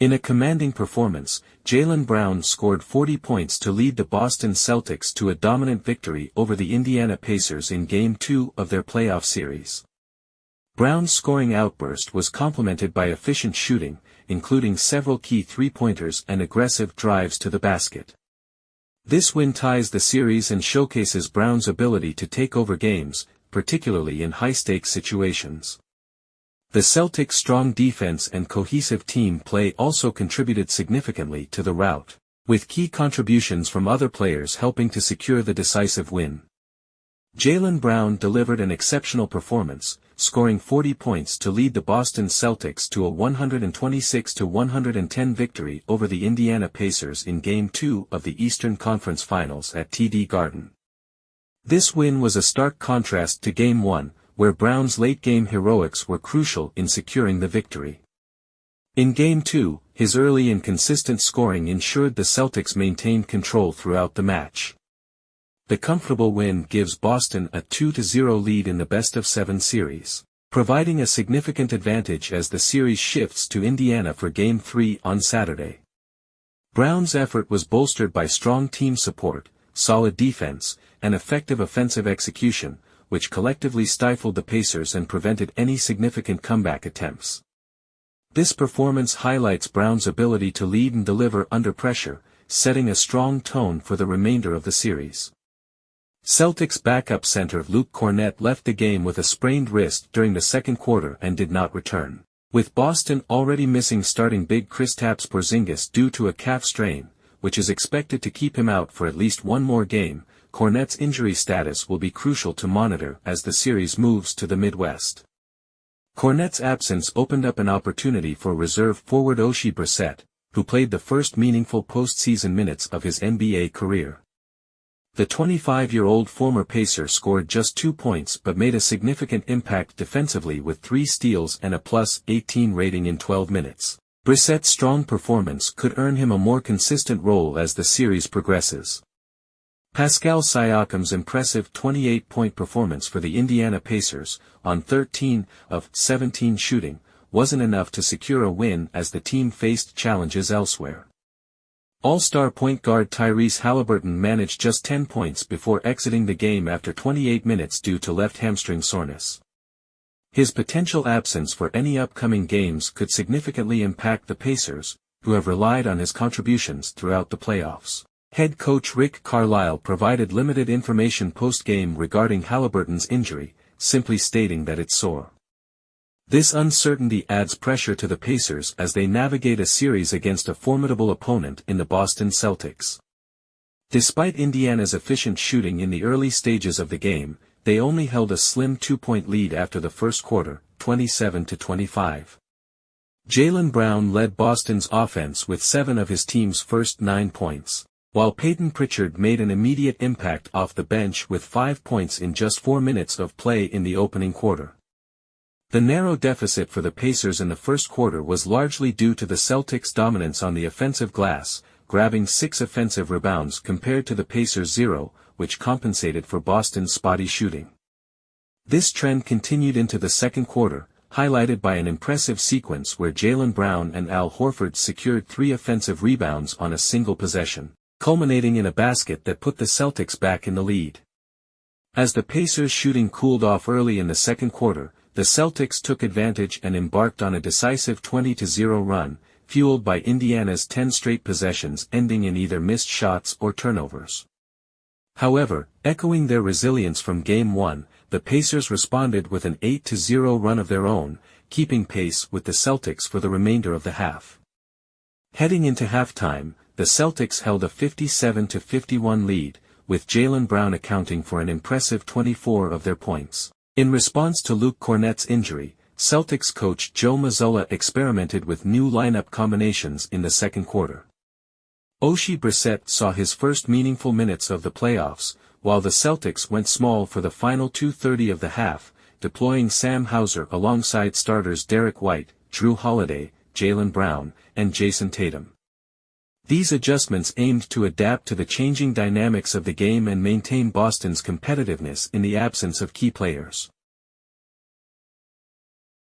In a commanding performance, Jaylen Brown scored 40 points to lead the Boston Celtics to a dominant victory over the Indiana Pacers in Game 2 of their playoff series. Brown's scoring outburst was complemented by efficient shooting, including several key three-pointers and aggressive drives to the basket. This win ties the series and showcases Brown's ability to take over games, particularly in high-stakes situations. The Celtics' strong defense and cohesive team play also contributed significantly to the rout, with key contributions from other players helping to secure the decisive win. Jaylen Brown delivered an exceptional performance, scoring 40 points to lead the Boston Celtics to a 126-110 victory over the Indiana Pacers in Game 2 of the Eastern Conference Finals at TD Garden. This win was a stark contrast to Game 1, where Brown's late-game heroics were crucial in securing the victory. In Game 2, his early and consistent scoring ensured the Celtics maintained control throughout the match. The comfortable win gives Boston a 2-0 lead in the best-of-7 series, providing a significant advantage as the series shifts to Indiana for Game 3 on Saturday. Brown's effort was bolstered by strong team support, solid defense, and effective offensive execution, which collectively stifled the Pacers and prevented any significant comeback attempts. This performance highlights Brown's ability to lead and deliver under pressure, setting a strong tone for the remainder of the series. Celtics backup center Luke Kornet left the game with a sprained wrist during the second quarter and did not return. With Boston already missing starting big Kristaps Porzingis due to a calf strain, which is expected to keep him out for at least one more game, Kornet's injury status will be crucial to monitor as the series moves to the Midwest. Kornet's absence opened up an opportunity for reserve forward Oshae Brissett, who played the first meaningful postseason minutes of his NBA career. The 25-year-old former Pacer scored just 2 points but made a significant impact defensively with 3 steals and a +18 rating in 12 minutes. Brissett's strong performance could earn him a more consistent role as the series progresses. Pascal Siakam's impressive 28-point performance for the Indiana Pacers, on 13 of 17 shooting, wasn't enough to secure a win as the team faced challenges elsewhere. All-star point guard Tyrese Haliburton managed just 10 points before exiting the game after 28 minutes due to left hamstring soreness. His potential absence for any upcoming games could significantly impact the Pacers, who have relied on his contributions throughout the playoffs. Head coach Rick Carlisle provided limited information post-game regarding Haliburton's injury, simply stating that it's sore. This uncertainty adds pressure to the Pacers as they navigate a series against a formidable opponent in the Boston Celtics. Despite Indiana's efficient shooting in the early stages of the game, they only held a slim 2-point lead after the first quarter, 27-25. Jaylen Brown led Boston's offense with 7 of his team's first 9 points, while Peyton Pritchard made an immediate impact off the bench with 5 points in just 4 minutes of play in the opening quarter. The narrow deficit for the Pacers in the first quarter was largely due to the Celtics' dominance on the offensive glass, grabbing 6 offensive rebounds compared to the Pacers' 0, which compensated for Boston's spotty shooting. This trend continued into the second quarter, highlighted by an impressive sequence where Jaylen Brown and Al Horford secured 3 offensive rebounds on a single possession, culminating in a basket that put the Celtics back in the lead. As the Pacers' shooting cooled off early in the second quarter, the Celtics took advantage and embarked on a decisive 20-0 run, fueled by Indiana's 10 straight possessions ending in either missed shots or turnovers. However, echoing their resilience from Game 1, the Pacers responded with an 8-0 run of their own, keeping pace with the Celtics for the remainder of the half. Heading into halftime, the Celtics held a 57-51 lead, with Jaylen Brown accounting for an impressive 24 of their points. In response to Luke Kornet's injury, Celtics coach Joe Mazzulla experimented with new lineup combinations in the second quarter. Oshae Brissett saw his first meaningful minutes of the playoffs, while the Celtics went small for the final 2:30 of the half, deploying Sam Hauser alongside starters Derrick White, Jrue Holiday, Jaylen Brown, and Jason Tatum. These adjustments aimed to adapt to the changing dynamics of the game and maintain Boston's competitiveness in the absence of key players.